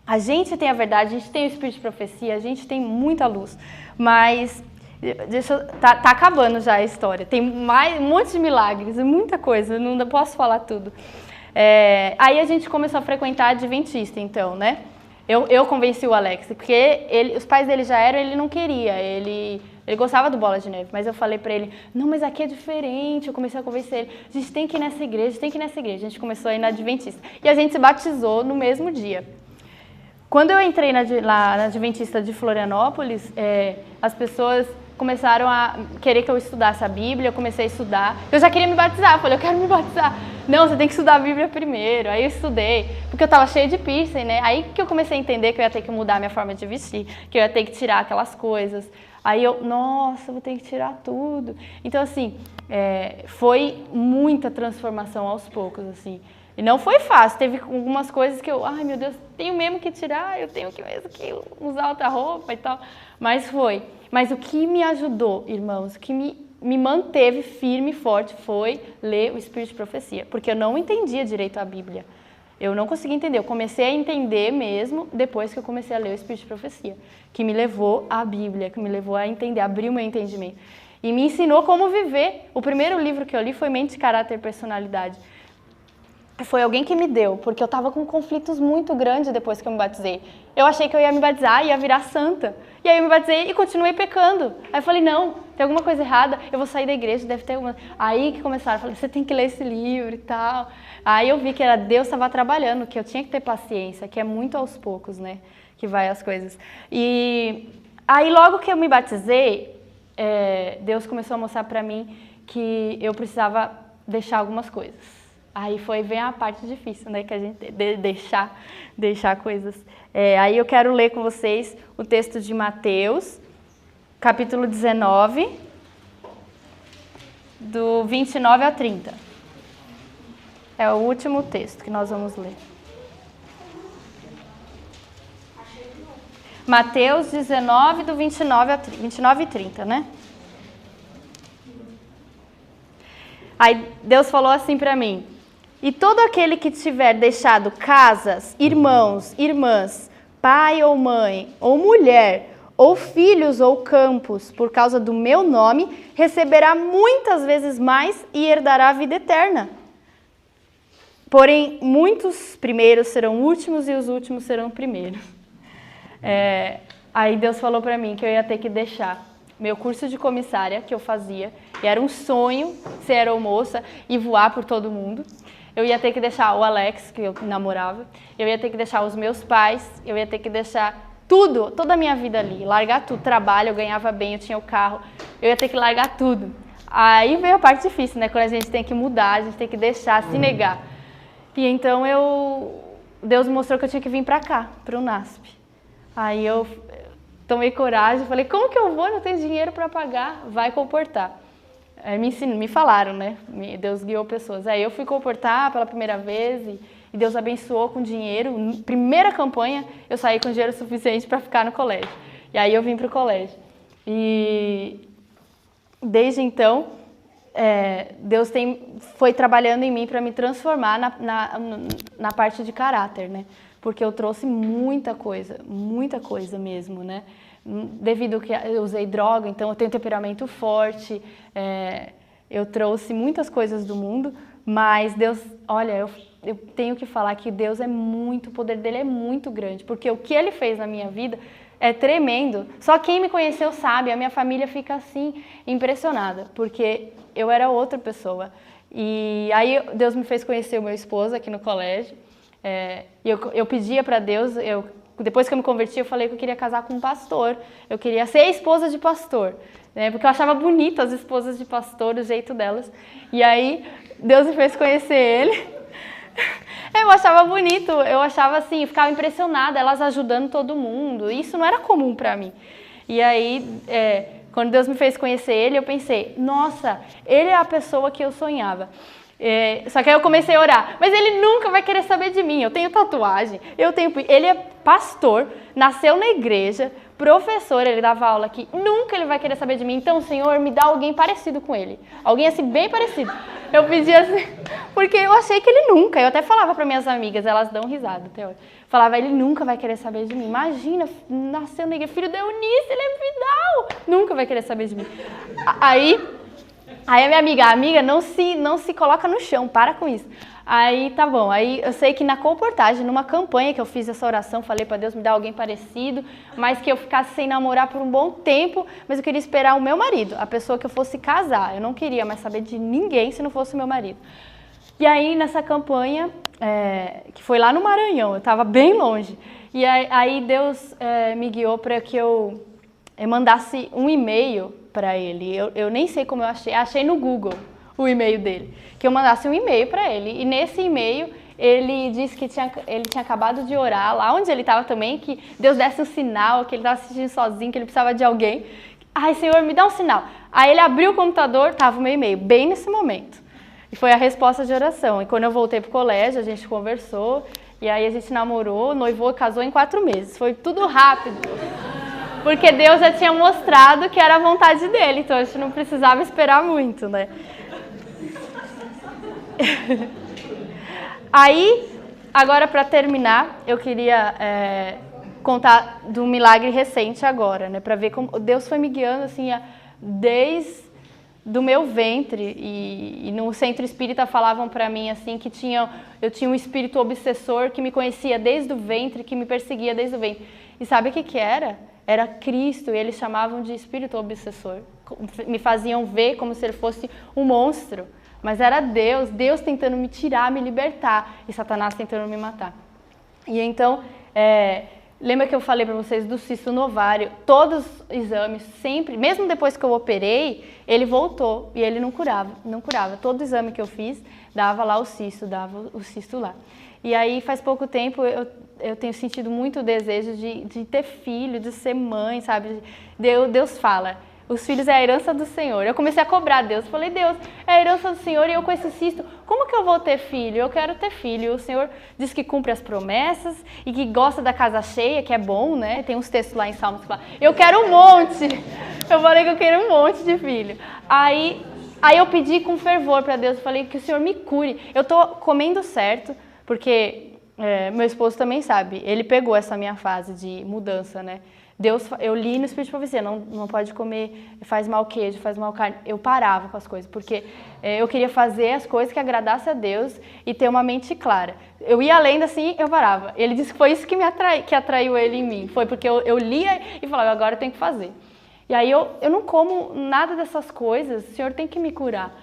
a gente tem a verdade, a gente tem o espírito de profecia, a gente tem muita luz, mas tá acabando já a história, tem um monte de milagres, muita coisa, não posso falar tudo. Aí a gente começou a frequentar a Adventista, então, né? Eu convenci o Alex, porque os pais dele já eram, ele não queria, ele gostava do Bola de Neve, mas eu falei pra ele, não, mas aqui é diferente, eu comecei a convencer ele, a gente tem que ir nessa igreja, a gente começou a ir na Adventista, e a gente se batizou no mesmo dia. Quando eu entrei lá na Adventista de Florianópolis, as pessoas começaram a querer que eu estudasse a Bíblia, eu comecei a estudar, eu já queria me batizar, eu falei, eu quero me batizar. Não, você tem que estudar a Bíblia primeiro. Aí eu estudei, porque eu estava cheia de piercing, né? Aí que eu comecei a entender que eu ia ter que mudar a minha forma de vestir, que eu ia ter que tirar aquelas coisas. Aí nossa, eu vou ter que tirar tudo. Então, assim, foi muita transformação aos poucos, assim. E não foi fácil, teve algumas coisas que ai meu Deus, tenho mesmo que tirar, eu tenho que mesmo que usar outra roupa e tal. Mas foi. Mas o que me ajudou, irmãos, o que me manteve firme e forte foi ler o Espírito de Profecia, porque eu não entendia direito a Bíblia. Eu não conseguia entender, eu comecei a entender mesmo depois que eu comecei a ler o Espírito de Profecia, que me levou à Bíblia, que me levou a entender, a abrir o meu entendimento. E me ensinou como viver. O primeiro livro que eu li foi Mente, Caráter e Personalidade. Foi alguém que me deu, porque eu estava com conflitos muito grandes depois que eu me batizei. Eu achei que eu ia me batizar e ia virar santa. E aí eu me batizei e continuei pecando. Aí eu falei, não, tem alguma coisa errada, eu vou sair da igreja, deve ter alguma... Aí que começaram, eu falei, você tem que ler esse livro e tal. Aí eu vi que Deus estava trabalhando, que eu tinha que ter paciência, que é muito aos poucos, né, que vai as coisas. E aí logo que eu me batizei, Deus começou a mostrar para mim que eu precisava deixar algumas coisas. Aí vem a parte difícil, né, que a gente deixar coisas. Aí eu quero ler com vocês o texto de Mateus, capítulo 19, do 29 a 30. É o último texto que nós vamos ler. Mateus 19, do 29 e 30, né? Aí Deus falou assim para mim, e todo aquele que tiver deixado casas, irmãos, irmãs, pai ou mãe, ou mulher, ou filhos ou campos, por causa do meu nome, receberá muitas vezes mais e herdará a vida eterna. Porém, muitos primeiros serão últimos e os últimos serão primeiros. Aí Deus falou para mim que eu ia ter que deixar meu curso de comissária, que eu fazia, e era um sonho ser aeromoça e voar por todo mundo. Eu ia ter que deixar o Alex, que eu namorava, eu ia ter que deixar os meus pais, eu ia ter que deixar tudo, toda a minha vida ali, largar tudo, trabalho, eu ganhava bem, eu tinha o carro, eu ia ter que largar tudo. Aí veio a parte difícil, né, quando a gente tem que mudar, a gente tem que deixar, se negar. E então Deus mostrou que eu tinha que vir para cá, para o NASP. Aí eu tomei coragem, falei, como que eu vou? Não tenho dinheiro para pagar, vai comportar. Aí me falaram, né? Deus guiou pessoas. Aí eu fui comportar pela primeira vez e Deus abençoou com dinheiro. Primeira campanha, eu saí com dinheiro suficiente para ficar no colégio. E aí eu vim para o colégio. E desde então, Deus foi trabalhando em mim para me transformar na parte de caráter, né? Porque eu trouxe muita coisa mesmo, né? Devido que eu usei droga, então eu tenho temperamento forte, eu trouxe muitas coisas do mundo, mas Deus, olha, eu tenho que falar que Deus o poder dele é muito grande, porque o que ele fez na minha vida é tremendo. Só quem me conheceu sabe, a minha família fica assim, impressionada, porque eu era outra pessoa. E aí Deus me fez conhecer o meu esposo aqui no colégio, eu pedia para Deus, depois que eu me converti, eu falei que eu queria casar com um pastor, eu queria ser esposa de pastor, né? Porque eu achava bonito as esposas de pastor, o jeito delas. E aí, Deus me fez conhecer ele. Eu achava bonito, eu achava assim, eu ficava impressionada, elas ajudando todo mundo, isso não era comum para mim. E aí, quando Deus me fez conhecer ele, eu pensei, nossa, ele é a pessoa que eu sonhava. Só que aí eu comecei a orar, mas ele nunca vai querer saber de mim, eu tenho tatuagem, ele é pastor, nasceu na igreja, professor, ele dava aula aqui, nunca ele vai querer saber de mim, então, Senhor, me dá alguém parecido com ele, alguém assim, bem parecido. Eu pedi assim, porque eu achei que ele nunca, eu até falava para minhas amigas, elas dão risada até hoje, falava, ele nunca vai querer saber de mim, imagina, nasceu na igreja, filho da Eunice, ele é Vidal, nunca vai querer saber de mim. Aí a minha amiga, não se coloca no chão, para com isso. Aí tá bom, aí eu sei que na comportagem, numa campanha que eu fiz essa oração, falei para Deus me dar alguém parecido, mas que eu ficasse sem namorar por um bom tempo, mas eu queria esperar o meu marido, a pessoa que eu fosse casar. Eu não queria mais saber de ninguém se não fosse o meu marido. E aí nessa campanha, que foi lá no Maranhão, eu estava bem longe, e aí Deus me guiou para que eu mandasse um e-mail para ele. Eu nem sei como eu achei no Google o e-mail dele, que eu mandasse um e-mail para ele, e nesse e-mail ele disse que ele tinha acabado de orar, lá onde ele estava também, que Deus desse um sinal, que ele estava assistindo sozinho, que ele precisava de alguém. Ai, Senhor, me dá um sinal. Aí ele abriu o computador, estava o meu e-mail, bem nesse momento. E foi a resposta de oração. E quando eu voltei pro colégio, a gente conversou, e aí a gente namorou, noivou, casou em 4 meses. Foi tudo rápido. Porque Deus já tinha mostrado que era a vontade dele, então a gente não precisava esperar muito, né? Aí, agora para terminar, eu queria contar de um milagre recente agora, né? Para ver como Deus foi me guiando assim, desde do meu ventre, e no centro espírita falavam para mim assim que eu tinha um espírito obsessor que me conhecia desde o ventre, que me perseguia desde o ventre. E sabe o que era? Era Cristo, e eles chamavam de espírito obsessor. Me faziam ver como se ele fosse um monstro. Mas era Deus tentando me tirar, me libertar, e Satanás tentando me matar. E então, lembra que eu falei para vocês do cisto no ovário? Todos os exames, sempre, mesmo depois que eu operei, ele voltou e ele não curava. Todo exame que eu fiz, dava o cisto lá. E aí, faz pouco tempo, eu tenho sentido muito o desejo de ter filho, de ser mãe, sabe? Deus fala, os filhos é a herança do Senhor. Eu comecei a cobrar Deus, falei, Deus, é a herança do Senhor e eu com esse cisto, como que eu vou ter filho? Eu quero ter filho. O Senhor diz que cumpre as promessas e que gosta da casa cheia, que é bom, né? Tem uns textos lá em Salmos que falam, eu quero um monte. Eu falei que eu quero um monte de filho. Aí eu pedi com fervor para Deus, falei que o Senhor me cure. Eu tô comendo certo, porque meu esposo também sabe, ele pegou essa minha fase de mudança, né? Eu li no Espírito de Profecia, não pode comer, faz mal queijo, faz mal carne. Eu parava com as coisas, porque eu queria fazer as coisas que agradassem a Deus e ter uma mente clara. Eu ia lendo assim, eu parava. Ele disse que foi isso que atraiu ele em mim. Foi porque eu lia e falava, agora eu tenho que fazer. E aí eu não como nada dessas coisas, o Senhor tem que me curar.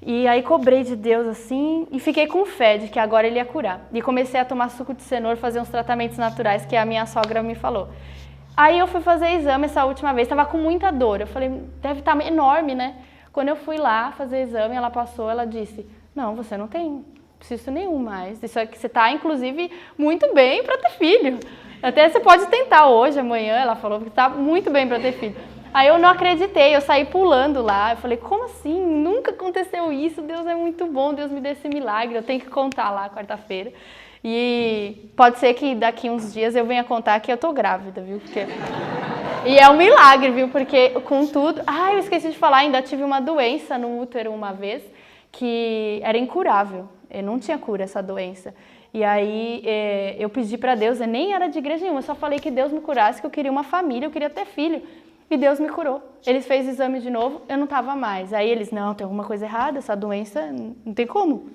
E aí cobrei de Deus assim e fiquei com fé de que agora Ele ia curar. E comecei a tomar suco de cenoura, fazer uns tratamentos naturais que a minha sogra me falou. Aí eu fui fazer exame essa última vez, estava com muita dor. Eu falei, deve estar enorme, né? Quando eu fui lá fazer exame, ela passou, ela disse, não, você não tem cisto nenhum mais. Isso aqui, você está, inclusive, muito bem para ter filho. Até você pode tentar hoje, amanhã, ela falou, porque está muito bem para ter filho. Aí eu não acreditei, eu saí pulando lá. Eu falei, como assim? Nunca aconteceu isso, Deus é muito bom, Deus me deu esse milagre, eu tenho que contar lá quarta-feira. E pode ser que daqui uns dias eu venha contar que eu tô grávida, viu? E é um milagre, viu? Porque com tudo... Ah, eu esqueci de falar, ainda tive uma doença no útero uma vez que era incurável. Eu não tinha cura essa doença. E aí eu pedi para Deus, eu nem era de igreja nenhuma, eu só falei que Deus me curasse, que eu queria uma família, eu queria ter filho. E Deus me curou. Eles fez o exame de novo, eu não estava mais. Aí eles, não, tem alguma coisa errada, essa doença não tem como.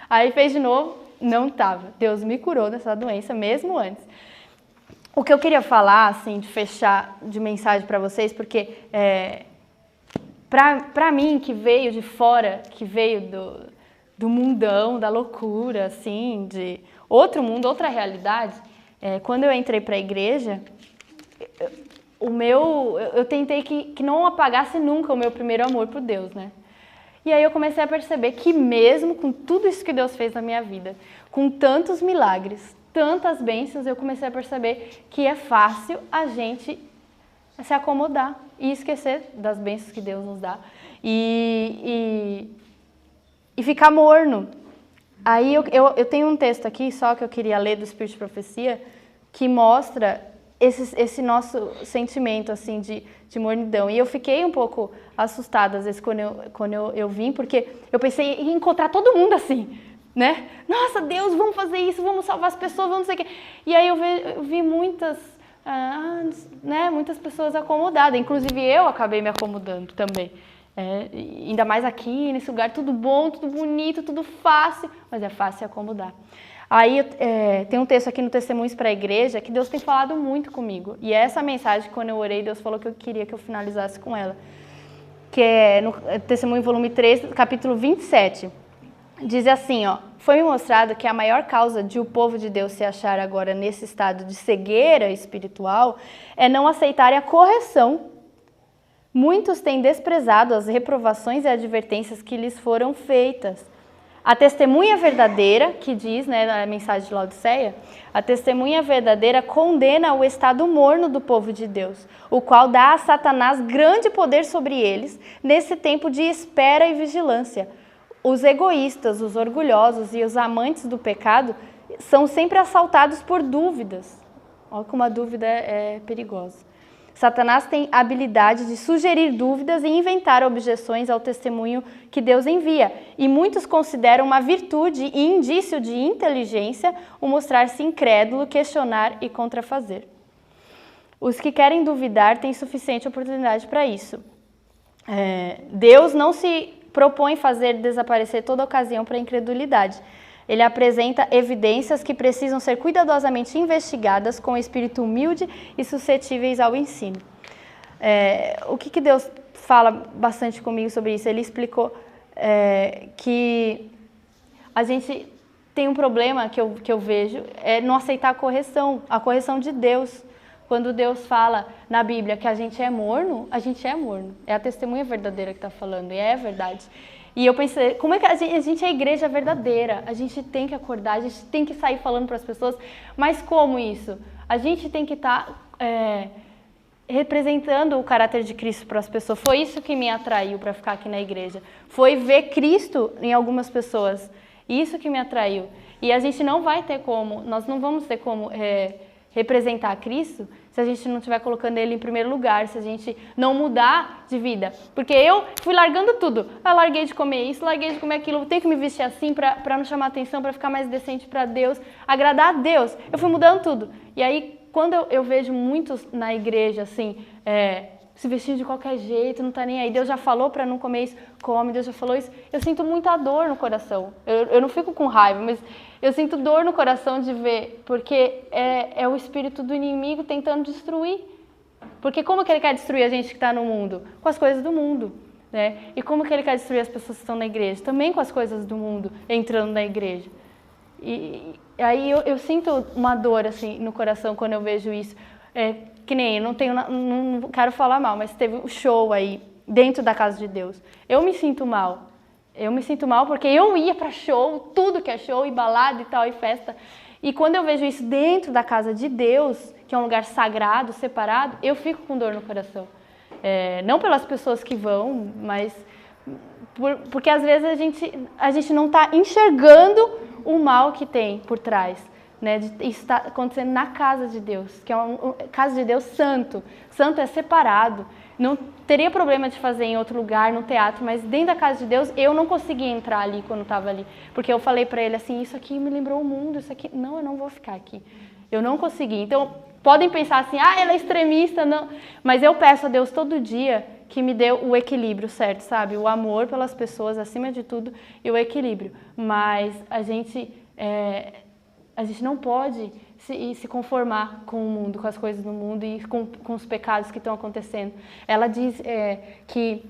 Aí fez de novo, não estava. Deus me curou dessa doença, mesmo antes. O que eu queria falar, assim, de fechar de mensagem para vocês, porque para mim, que veio de fora, que veio do mundão, da loucura, assim, de outro mundo, outra realidade, quando eu entrei para a igreja, eu tentei que não apagasse nunca o meu primeiro amor por Deus, né? E aí eu comecei a perceber que mesmo com tudo isso que Deus fez na minha vida, com tantos milagres, tantas bênçãos, eu comecei a perceber que é fácil a gente se acomodar e esquecer das bênçãos que Deus nos dá. E e ficar morno. Aí eu tenho um texto aqui só que eu queria ler do Espírito de Profecia, que mostra esse nosso sentimento assim de mornidão. E eu fiquei um pouco assustada às vezes quando eu vim, porque eu pensei em encontrar todo mundo assim, né? Nossa, Deus, vamos fazer isso, vamos salvar as pessoas, vamos não sei o quê. E aí eu vi muitas pessoas acomodadas, inclusive eu acabei me acomodando também. Ainda mais aqui, nesse lugar, tudo bom, tudo bonito, tudo fácil, mas é fácil acomodar. Aí tem um texto aqui no Testemunhos para a Igreja que Deus tem falado muito comigo. E essa mensagem, quando eu orei, Deus falou que eu queria que eu finalizasse com ela. Que é no Testemunho volume 3, capítulo 27. Diz assim, ó: foi-me mostrado que a maior causa de o povo de Deus se achar agora nesse estado de cegueira espiritual é não aceitarem a correção. Muitos têm desprezado as reprovações e advertências que lhes foram feitas. A testemunha verdadeira, que diz, né, na mensagem de Laodiceia, a testemunha verdadeira condena o estado morno do povo de Deus, o qual dá a Satanás grande poder sobre eles nesse tempo de espera e vigilância. Os egoístas, os orgulhosos e os amantes do pecado são sempre assaltados por dúvidas. Olha como a dúvida é perigosa. Satanás tem a habilidade de sugerir dúvidas e inventar objeções ao testemunho que Deus envia. E muitos consideram uma virtude e indício de inteligência o mostrar-se incrédulo, questionar e contrafazer. Os que querem duvidar têm suficiente oportunidade para isso. Deus não se propõe fazer desaparecer toda ocasião para a incredulidade. Ele apresenta evidências que precisam ser cuidadosamente investigadas com espírito humilde e suscetíveis ao ensino. O que Deus fala bastante comigo sobre isso? Ele explicou que a gente tem um problema que eu vejo, é não aceitar a correção de Deus. Quando Deus fala na Bíblia que a gente é morno, a gente é morno. É a testemunha verdadeira que está falando, e é verdade. E eu pensei, como é que a gente é a igreja verdadeira? A gente tem que acordar, a gente tem que sair falando para as pessoas, mas como isso? A gente tem que estar representando o caráter de Cristo para as pessoas. Foi isso que me atraiu para ficar aqui na igreja. Foi ver Cristo em algumas pessoas. Isso que me atraiu. E a gente não vai ter como, nós não vamos ter como representar Cristo se a gente não estiver colocando Ele em primeiro lugar, se a gente não mudar de vida. Porque eu fui largando tudo. Eu larguei de comer isso, larguei de comer aquilo, tenho que me vestir assim para não chamar atenção, para ficar mais decente para Deus, agradar a Deus. Eu fui mudando tudo. E aí, quando eu vejo muitos na igreja, assim, se vestindo de qualquer jeito, não tá nem aí, Deus já falou para não comer isso, come, Deus já falou isso, eu sinto muita dor no coração. Eu não fico com raiva, mas eu sinto dor no coração de ver, porque é o espírito do inimigo tentando destruir. Porque como que ele quer destruir a gente que está no mundo? Com as coisas do mundo, né? E como que ele quer destruir as pessoas que estão na igreja? Também com as coisas do mundo entrando na igreja. E aí eu sinto uma dor assim no coração quando eu vejo isso. Que nem, não quero falar mal, mas teve um show aí dentro da casa de Deus. Eu me sinto mal. Eu me sinto mal porque eu ia para show, tudo que é show, e balada e tal, e festa. E quando eu vejo isso dentro da casa de Deus, que é um lugar sagrado, separado, eu fico com dor no coração. Não pelas pessoas que vão, mas porque às vezes a gente não está enxergando o mal que tem por trás. Né, isso está acontecendo na casa de Deus, que é uma casa de Deus santo. Santo é separado. Não teria problema de fazer em outro lugar, no teatro, mas dentro da casa de Deus eu não conseguia entrar ali quando estava ali. Porque eu falei para ele assim, isso aqui me lembrou o mundo, isso aqui... Não, eu não vou ficar aqui. Eu não consegui. Então, podem pensar assim, ela é extremista, não. Mas eu peço a Deus todo dia que me dê o equilíbrio certo, sabe? O amor pelas pessoas, acima de tudo, e o equilíbrio. Mas a gente não pode se conformar com o mundo, com as coisas do mundo e com os pecados que estão acontecendo. Ela diz que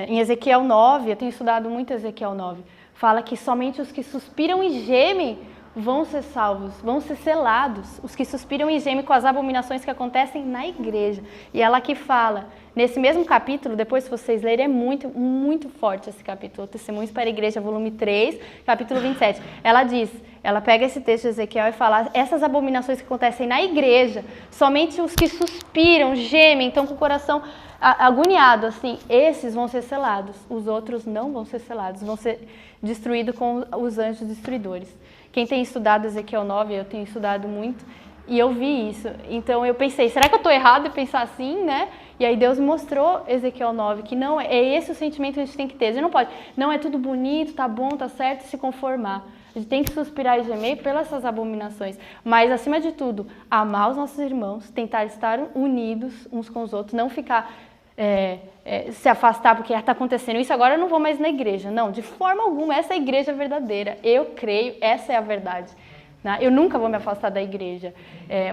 em Ezequiel 9, eu tenho estudado muito Ezequiel 9, fala que somente os que suspiram e gemem vão ser salvos, vão ser selados. Os que suspiram e gemem com as abominações que acontecem na igreja. E ela aqui fala, nesse mesmo capítulo, depois se vocês lerem, é muito, muito forte esse capítulo, Testemunhos para a Igreja, volume 3, capítulo 27. Ela diz, ela pega esse texto de Ezequiel e fala, essas abominações que acontecem na igreja, somente os que suspiram, gemem, estão com o coração agoniado, assim, esses vão ser selados, os outros não vão ser selados, vão ser destruídos com os anjos destruidores. Quem tem estudado Ezequiel 9, eu tenho estudado muito, e eu vi isso. Então eu pensei, será que eu estou errado em pensar assim, né? E aí Deus me mostrou Ezequiel 9, que não é esse o sentimento que a gente tem que ter. A gente não pode, não é tudo bonito, tá bom, tá certo, se conformar. A gente tem que suspirar e gemer pelas essas abominações. Mas, acima de tudo, amar os nossos irmãos, tentar estar unidos uns com os outros, não ficar, se afastar porque está acontecendo isso, agora eu não vou mais na igreja. Não, de forma alguma, essa é a igreja verdadeira. Eu creio, essa é a verdade. Eu nunca vou me afastar da igreja,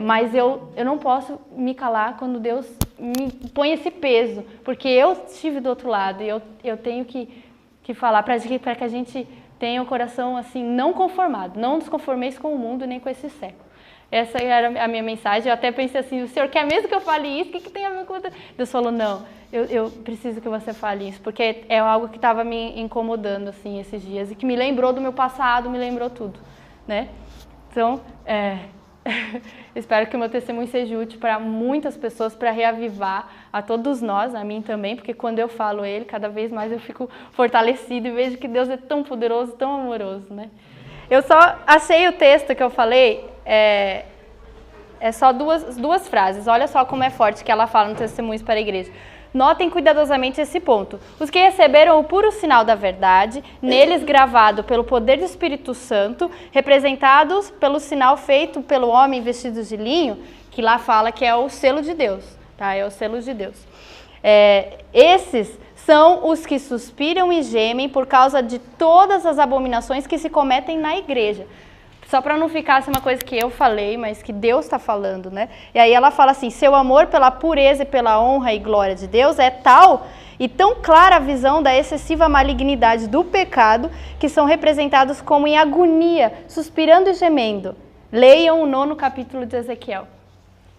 mas eu não posso me calar quando Deus me põe esse peso, porque eu estive do outro lado e eu tenho que falar para que a gente tenha o coração assim, não conformado, não nos conformeis com o mundo nem com esse século. Essa era a minha mensagem. Eu até pensei assim, o Senhor quer mesmo que eu fale isso? O que tem a ver com isso? Deus falou, não, eu preciso que você fale isso, porque é algo que estava me incomodando assim, esses dias e que me lembrou do meu passado, me lembrou tudo, né? Então, espero que o meu testemunho seja útil para muitas pessoas, para reavivar a todos nós, a mim também, porque quando eu falo ele, cada vez mais eu fico fortalecida e vejo que Deus é tão poderoso, tão amoroso, né? Eu só achei o texto que eu falei, é só duas frases, olha só como é forte que ela fala no Testemunhos para a Igreja. Notem cuidadosamente esse ponto. Os que receberam o puro sinal da verdade, neles gravado pelo poder do Espírito Santo, representados pelo sinal feito pelo homem vestido de linho, que lá fala que é o selo de Deus, tá? É o selo de Deus. Esses são os que suspiram e gemem por causa de todas as abominações que se cometem na igreja. Só para não ficar assim, uma coisa que eu falei, mas que Deus está falando, né? E aí ela fala assim, seu amor pela pureza e pela honra e glória de Deus é tal e tão clara a visão da excessiva malignidade do pecado que são representados como em agonia, suspirando e gemendo. Leiam o 9º capítulo de Ezequiel.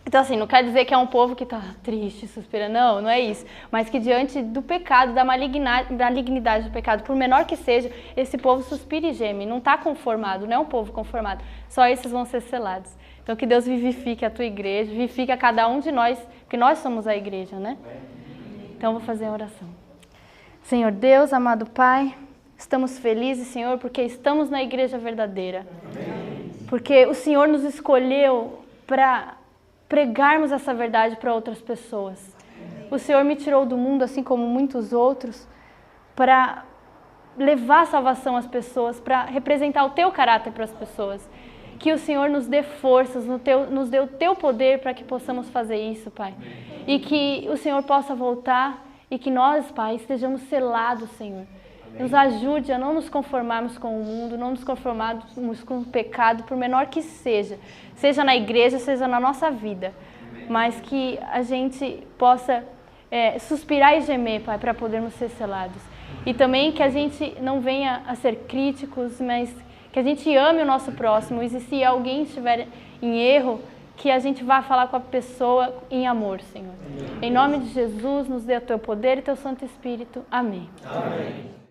Então assim, não quer dizer que é um povo que está triste, suspirando, não é isso. Mas que diante do pecado, da malignidade do pecado, por menor que seja, esse povo suspira e geme, não está conformado, não é um povo conformado. Só esses vão ser selados. Então que Deus vivifique a tua igreja, vivifique a cada um de nós, porque nós somos a igreja, né? Então eu vou fazer a oração. Senhor Deus, amado Pai, estamos felizes, Senhor, porque estamos na igreja verdadeira. Porque o Senhor nos escolheu para pregarmos essa verdade para outras pessoas. O Senhor me tirou do mundo, assim como muitos outros, para levar salvação às pessoas, para representar o Teu caráter para as pessoas. Que o Senhor nos dê forças, nos dê o Teu poder para que possamos fazer isso, Pai. E que o Senhor possa voltar e que nós, Pai, estejamos selados, Senhor. Nos ajude a não nos conformarmos com o mundo, não nos conformarmos com o pecado, por menor que seja na igreja, seja na nossa vida, mas que a gente possa suspirar e gemer, Pai, para podermos ser selados. E também que a gente não venha a ser críticos, mas que a gente ame o nosso próximo, e se alguém estiver em erro, que a gente vá falar com a pessoa em amor, Senhor. Em nome de Jesus, nos dê o Teu poder e Teu Santo Espírito. Amém. Amém.